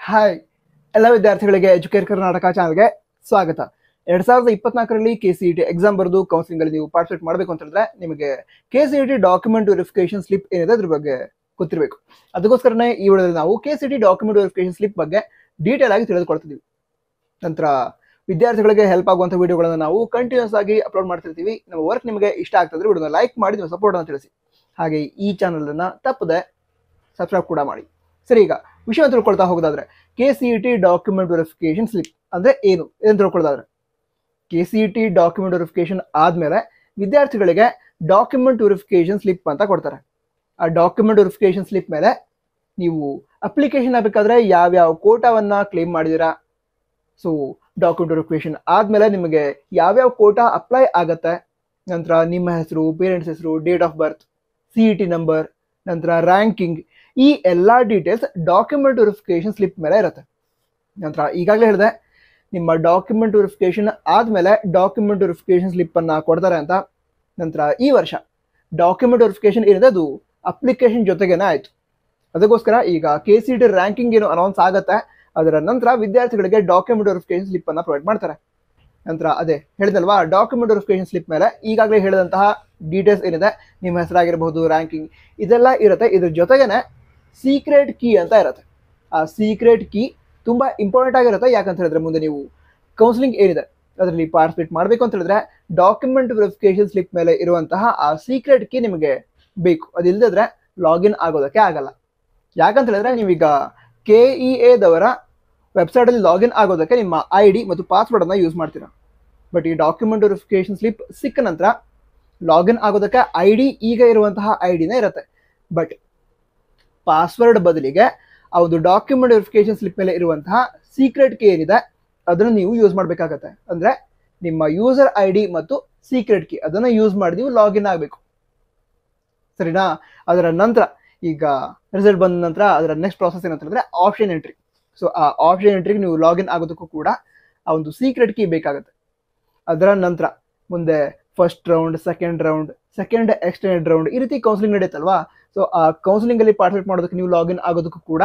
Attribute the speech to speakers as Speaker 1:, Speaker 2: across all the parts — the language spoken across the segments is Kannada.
Speaker 1: ಹಾಯ್ ಎಲ್ಲ ವಿದ್ಯಾರ್ಥಿಗಳಿಗೆ ಎಜುಕೇರ್ ಕರ್ನಾಟಕ ಚಾನಲ್ಗೆ ಸ್ವಾಗತ. 2024ರಲ್ಲಿ KCET ಎಕ್ಸಾಮ್ ಬರೆದು ಕೌನ್ಸಿಲಿಂಗ್ ಅಲ್ಲಿ ನೀವು ಪಾರ್ಟಿಸಿಪೇಟ್ ಮಾಡಬೇಕು ಅಂತ ಹೇಳಿದ್ರೆ ನಿಮಗೆ KCET ಡಾಕ್ಯುಮೆಂಟ್ ವೆರಿಫಿಕೇಶನ್ ಸ್ಲಿಪ್ ಏನಿದೆ ಅದ್ರ ಬಗ್ಗೆ ಗೊತ್ತಿರಬೇಕು. ಅದಕ್ಕೋಸ್ಕರನೇ ಈ ವಿಡಿಯೋದಲ್ಲಿ ನಾವು KCET ಡಾಕ್ಯುಮೆಂಟ್ ವೆರಿಫಿಕೇಶನ್ ಸ್ಲಿಪ್ ಬಗ್ಗೆ ಡೀಟೇಲ್ ಆಗಿ ತಿಳಿದುಕೊಳ್ತಿದ್ದೀವಿ. ನಂತರ ವಿದ್ಯಾರ್ಥಿಗಳಿಗೆ ಹೆಲ್ಪ್ ಆಗುವಂಥ ವಿಡಿಯೋಗಳನ್ನು ನಾವು ಕಂಟಿನ್ಯೂಸ್ ಆಗಿ ಅಪ್ಲೋಡ್ ಮಾಡ್ತಿರ್ತೀವಿ. ನಮ್ಮ ವರ್ಕ್ ನಿಮಗೆ ಇಷ್ಟ ಆಗ್ತದ್ರೆ ವಿಡಿಯೋನ ಲೈಕ್ ಮಾಡಿ ನೀವು ಸಪೋರ್ಟ್ ಅನ್ನು ತಿಳಿಸಿ. ಹಾಗೆ ಈ ಚಾನಲ್ ಅನ್ನ ತಪ್ಪದೆ ಸಬ್ಸ್ಕ್ರೈಬ್ ಕೂಡ ಮಾಡಿ. ಸರಿ, ಈಗ ವಿಷಯ ತಿಳ್ಕೊಳ್ತಾ ಹೋಗೋದಾದ್ರೆ KCET ಡಾಕ್ಯುಮೆಂಟ್ ವೆರಿಫಿಕೇಶನ್ ಸ್ಲಿಪ್ ಅಂದ್ರೆ ಏನು ತಿಳ್ಕೊಳ್ಳೋದಾದ್ರೆ KCET ಡಾಕ್ಯುಮೆಂಟ್ ವೆರಿಫಿಕೇಶನ್ ಆದ್ಮೇಲೆ ವಿದ್ಯಾರ್ಥಿಗಳಿಗೆ ಡಾಕ್ಯುಮೆಂಟ್ ವೆರಿಫಿಕೇಶನ್ ಸ್ಲಿಪ್ ಅಂತ ಕೊಡ್ತಾರೆ. ಆ ಡಾಕ್ಯುಮೆಂಟ್ ವೆರಿಫಿಕೇಶನ್ ಸ್ಲಿಪ್ ಮೇಲೆ ನೀವು ಅಪ್ಲಿಕೇಶನ್ ಆಗಬೇಕಾದ್ರೆ ಯಾವ್ಯಾವ ಕೋಟಾವನ್ನ ಕ್ಲೇಮ್ ಮಾಡಿದಿರಾ, ಸೊ ಡಾಕ್ಯುಮೆಂಟ್ ವೆರಿಫಿಕೇಶನ್ ಆದ್ಮೇಲೆ ನಿಮಗೆ ಯಾವ್ಯಾವ ಕೋಟಾ ಅಪ್ಲೈ ಆಗತ್ತೆ, ನಂತರ ನಿಮ್ಮ ಹೆಸರು, ಪೇರೆಂಟ್ಸ್ ಹೆಸರು, date of birth, CET number, ನಂತರ ರ್ಯಾಂಕಿಂಗ್, ಈ ಎಲ್ಲಾ ಡೀಟೇಲ್ಸ್ ಡಾಕ್ಯುಮೆಂಟ್ ವೆರಿಫಿಕೇಶನ್ ಸ್ಲಿಪ್ ಮೇಲೆ ಇರುತ್ತೆ. ನಂತರ ಈಗಾಗಲೇ ಹೇಳಿದೆ ನಿಮ್ಮ ಡಾಕ್ಯುಮೆಂಟ್ ವೆರಿಫಿಕೇಶನ್ ಆದ್ಮೇಲೆ ಡಾಕ್ಯುಮೆಂಟ್ ವೆರಿಫಿಕೇಶನ್ ಸ್ಲಿಪ್ ಅನ್ನ ಕೊಡ್ತಾರೆ ಅಂತ. ನಂತರ ಈ ವರ್ಷ ಡಾಕ್ಯುಮೆಂಟ್ ವೆರಿಫಿಕೇಶನ್ ಏನಿದೆ ಅದು ಅಪ್ಲಿಕೇಶನ್ ಜೊತೆಗೇನೆ ಆಯ್ತು. ಅದಕ್ಕೋಸ್ಕರ ಈಗ KCET ರ್ಯಾಂಕಿಂಗ್ ಏನು ಅನೌನ್ಸ್ ಆಗುತ್ತೆ ಅದರ ನಂತರ ವಿದ್ಯಾರ್ಥಿಗಳಿಗೆ ಡಾಕ್ಯುಮೆಂಟ್ ವೆರಿಫಿಕೇಶನ್ ಸ್ಲಿಪ್ ಅನ್ನ ಪ್ರೊವೈಡ್ ಮಾಡ್ತಾರೆ. ನಂತರ ಅದೇ ಹೇಳಿದಲ್ವಾ, ಡಾಕ್ಯುಮೆಂಟ್ ವೆರಿಫಿಕೇಶನ್ ಸ್ಲಿಪ್ ಮೇಲೆ ಈಗಾಗಲೇ ಹೇಳಿದಂತಹ ಡೀಟೇಲ್ಸ್ ಏನಿದೆ, ನಿಮ್ಮ ಹೆಸರಾಗಿರಬಹುದು, ರ್ಯಾಂಕಿಂಗ್, ಇದೆಲ್ಲ ಇರುತ್ತೆ. ಇದ್ರ ಜೊತೆಗೇನೆ ಸೀಕ್ರೆಟ್ ಕೀ ಅಂತ ಇರುತ್ತೆ. ಆ ಸೀಕ್ರೆಟ್ ಕೀ ತುಂಬಾ ಇಂಪಾರ್ಟೆಂಟ್ ಆಗಿರುತ್ತೆ. ಯಾಕಂತ ಹೇಳಿದ್ರೆ ಮುಂದೆ ನೀವು ಕೌನ್ಸಿಲಿಂಗ್ ಏನಿದೆ ಅದರಲ್ಲಿ ಪಾರ್ಟಿಸಿಪೇಟ್ ಮಾಡಬೇಕು ಅಂತ ಹೇಳಿದ್ರೆ ಡಾಕ್ಯುಮೆಂಟ್ ವೆರಿಫಿಕೇಶನ್ ಸ್ಲಿಪ್ ಮೇಲೆ ಇರುವಂತಹ ಆ ಸೀಕ್ರೆಟ್ ಕೀ ನಿಮಗೆ ಬೇಕು. ಅದಿಲ್ಲದಿದ್ರೆ ಲಾಗಿನ್ ಆಗೋದಕ್ಕೆ ಆಗಲ್ಲ. ಯಾಕಂತ ಹೇಳಿದ್ರೆ ನೀವೀಗ KEA ದವರ ವೆಬ್ಸೈಟ್ ಅಲ್ಲಿ ಲಾಗಿನ್ ಆಗೋದಕ್ಕೆ ನಿಮ್ಮ ID ಮತ್ತು ಪಾಸ್ವರ್ಡ್ ಅನ್ನ ಯೂಸ್ ಮಾಡ್ತೀರಾ. ಬಟ್ ಈ ಡಾಕ್ಯುಮೆಂಟ್ ವೆರಿಫಿಕೇಶನ್ ಸ್ಲಿಪ್ ಸಿಕ್ಕ ನಂತರ ಲಾಗಿನ್ ಆಗೋದಕ್ಕೆ ID ಈಗ ಇರುವಂತಹ ಐಡಿನೇ ಇರುತ್ತೆ. ಬಟ್ ಪಾಸ್ವರ್ಡ್ ಬದಲಿಗೆ ಆ ಒಂದು ಡಾಕ್ಯುಮೆಂಟ್ ವೆರಿಫಿಕೇಶನ್ ಸ್ಲಿಪ್ ಮೇಲೆ ಇರುವಂತಹ ಸೀಕ್ರೆಟ್ ಕೀ ಏನಿದೆ ಅದನ್ನು ನೀವು ಯೂಸ್ ಮಾಡಬೇಕಾಗತ್ತೆ. ಅಂದ್ರೆ ನಿಮ್ಮ ಯೂಸರ್ ID ಮತ್ತು ಸೀಕ್ರೆಟ್ ಕೀ ಅದನ್ನ ಯೂಸ್ ಮಾಡಿ ನೀವು ಲಾಗಿನ್ ಆಗಬೇಕು. ಸರಿನಾ? ಅದರ ನಂತರ ಈಗ ರಿಸಲ್ಟ್ ಬಂದ ನಂತರ ಅದರ ನೆಕ್ಸ್ಟ್ ಪ್ರಾಸೆಸ್ ಏನಂತ ಹೇಳಿದ್ರೆ ಆಪ್ಷನ್ ಎಂಟ್ರಿ. ಸೊ ಆ ಆಪ್ಷನ್ ಎಂಟ್ರಿಗೆ ನೀವು ಲಾಗಿನ್ ಆಗೋದಕ್ಕೂ ಕೂಡ ಆ ಒಂದು ಸೀಕ್ರೆಟ್ ಕೀ ಬೇಕಾಗುತ್ತೆ. ಅದರ ನಂತರ ಮುಂದೆ first round, second extended round, ಈ ರೀತಿ ಕೌನ್ಸಿಲಿಂಗ್ ನಡೆಯುತ್ತಲ್ವಾ. ಸೊ ಆ ಕೌನ್ಸಿಲಿಂಗ್ ಅಲ್ಲಿ ಪಾರ್ಟಿಸಿಪೇಟ್ ಮಾಡೋದಕ್ಕೆ ನೀವು ಲಾಗಿನ್ ಆಗೋದಕ್ಕೂ ಕೂಡ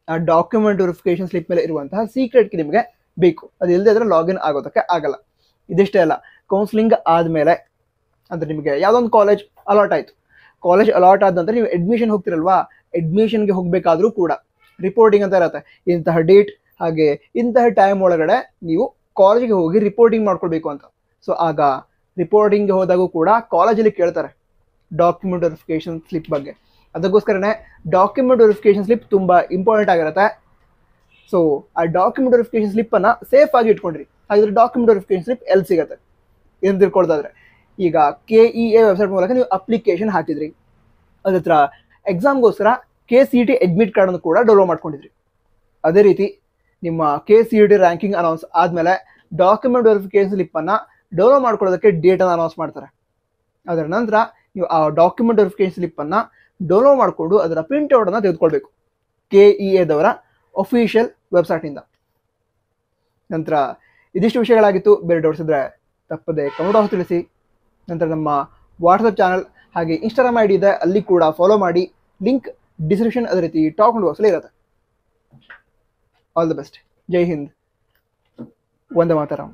Speaker 1: ಆ ಡಾಕ್ಯುಮೆಂಟ್ ವೆರಿಫಿಕೇಶನ್ ಸ್ಲಿಪ್ ಮೇಲೆ ಇರುವಂತಹ ಸೀಕ್ರೆಟ್ ಕೀ ನಿಮಗೆ ಬೇಕು. ಅದು ಇಲ್ಲದೆ ಇದ್ರೆ ಲಾಗಿನ್ ಆಗೋದಕ್ಕೆ ಆಗಲ್ಲ. ಇದಿಷ್ಟೇ ಅಲ್ಲ, ಕೌನ್ಸಿಲಿಂಗ್ ಆದ್ಮೇಲೆ ಅಂದ್ರೆ ನಿಮಗೆ ಯಾವುದೊಂದು ಕಾಲೇಜ್ ಅಲಾಟ್ ಆಯ್ತು, ಕಾಲೇಜ್ ಅಲಾಟ್ ಆದ ನಂತರ ನೀವು ಅಡ್ಮಿಷನ್ ಹೋಗ್ತಿರಲ್ವಾ, ಅಡ್ಮಿಷನ್ಗೆ ಹೋಗ್ಬೇಕಾದ್ರೂ ಕೂಡ ರಿಪೋರ್ಟಿಂಗ್ ಅಂತ ಇರುತ್ತೆ. ಇಂತಹ ಡೇಟ್ ಹಾಗೆ ಇಂತಹ ಟೈಮ್ ಒಳಗಡೆ ನೀವು ಕಾಲೇಜಿಗೆ ಹೋಗಿ ರಿಪೋರ್ಟಿಂಗ್ ಮಾಡ್ಕೊಳ್ಬೇಕು ಅಂತ. ಸೊ ಆಗ ರಿಪೋರ್ಟಿಂಗ್ಗೆ ಹೋದಾಗೂ ಕೂಡ ಕಾಲೇಜಲ್ಲಿ ಕೇಳ್ತಾರೆ ಡಾಕ್ಯುಮೆಂಟ್ ವೆರಿಫಿಕೇಶನ್ ಸ್ಲಿಪ್ ಬಗ್ಗೆ. ಅದಕ್ಕೋಸ್ಕರನೇ ಡಾಕ್ಯುಮೆಂಟ್ ವೆರಿಫಿಕೇಶನ್ ಸ್ಲಿಪ್ ತುಂಬಾ ಇಂಪಾರ್ಟೆಂಟ್ ಆಗಿರುತ್ತೆ. ಸೊ ಆ ಡಾಕ್ಯುಮೆಂಟ್ ವೆರಿಫಿಕೇಶನ್ ಸ್ಲಿಪ್ ಅನ್ನ ಸೇಫ್ ಆಗಿ ಇಟ್ಕೊಂಡ್ರಿ. ಹಾಗಿದ್ರೆ ಡಾಕ್ಯುಮೆಂಟ್ ವೆರಿಫಿಕೇಶನ್ ಸ್ಲಿಪ್ ಎಲ್ಲಿ ಸಿಗುತ್ತೆ ಏನು ತಿಳ್ಕೊಳ್ತಾದ್ರೆ, ಈಗ KEA ವೆಬ್ಸೈಟ್ ಮೂಲಕ ನೀವು ಅಪ್ಲಿಕೇಶನ್ ಹಾಕಿದ್ರಿ, ಅದ್ರ ಹತ್ರ ಎಕ್ಸಾಮ್ಗೋಸ್ಕರ KCET ಅಡ್ಮಿಟ್ ಕಾರ್ಡ್ ಅನ್ನು ಕೂಡ ಡೌನ್ಲೋಡ್ ಮಾಡ್ಕೊಂಡಿದ್ರಿ. ಅದೇ ರೀತಿ ನಿಮ್ಮ KCET ರ್ಯಾಂಕಿಂಗ್ ಅನೌನ್ಸ್ ಆದ್ಮೇಲೆ ಡಾಕ್ಯುಮೆಂಟ್ ವೆರಿಫಿಕೇಶನ್ ಸ್ಲಿಪ್ ಅನ್ನ ಡೌನ್ಲೋಡ್ ಮಾಡ್ಕೊಳ್ಳೋದಕ್ಕೆ ಡೇಟ್ ಅನ್ನು ಅನೌನ್ಸ್ ಮಾಡ್ತಾರೆ. ಅದರ ನಂತರ ನೀವು ಆ ಡಾಕ್ಯುಮೆಂಟ್ ವೆರಿಫಿಕೇಶನ್ ಸ್ಲಿಪ್ ಅನ್ನ ಡೌನ್ಲೋಡ್ ಮಾಡಿಕೊಂಡು ಅದರ ಪ್ರಿಂಟ್ ಔಟ್ ಅನ್ನ ತೆಗೆದುಕೊಳ್ಬೇಕು KEA ದವರ ಅಫಿಷಿಯಲ್ ವೆಬ್ಸೈಟ್ ಇಂದ. ನಂತರ ಇದಿಷ್ಟು ವಿಷಯಗಳಾಗಿತ್ತು. ಬೇರೆ ಡೌಟ್ಸ್ ಇದ್ರೆ ತಪ್ಪದೆ ಕಮೆಂಟ್ ಬಾಕ್ಸ್ ತಿಳಿಸಿ. ನಂತರ ನಮ್ಮ ವಾಟ್ಸಪ್ ಚಾನಲ್ ಹಾಗೆ ಇನ್ಸ್ಟಾಗ್ರಾಮ್ ID ಇದೆ, ಅಲ್ಲಿ ಕೂಡ ಫಾಲೋ ಮಾಡಿ. ಲಿಂಕ್ ಡಿಸ್ಕ್ರಿಪ್ಷನ್ ಅದೇ ರೀತಿ ಟಾಪ್ ಕಮೆಂಟ್ ಬಾಕ್ಸಲ್ಲಿ ಇರುತ್ತೆ. All the best. ಜೈ ಹಿಂದ್, ವಂದೇ ಮಾತರಂ.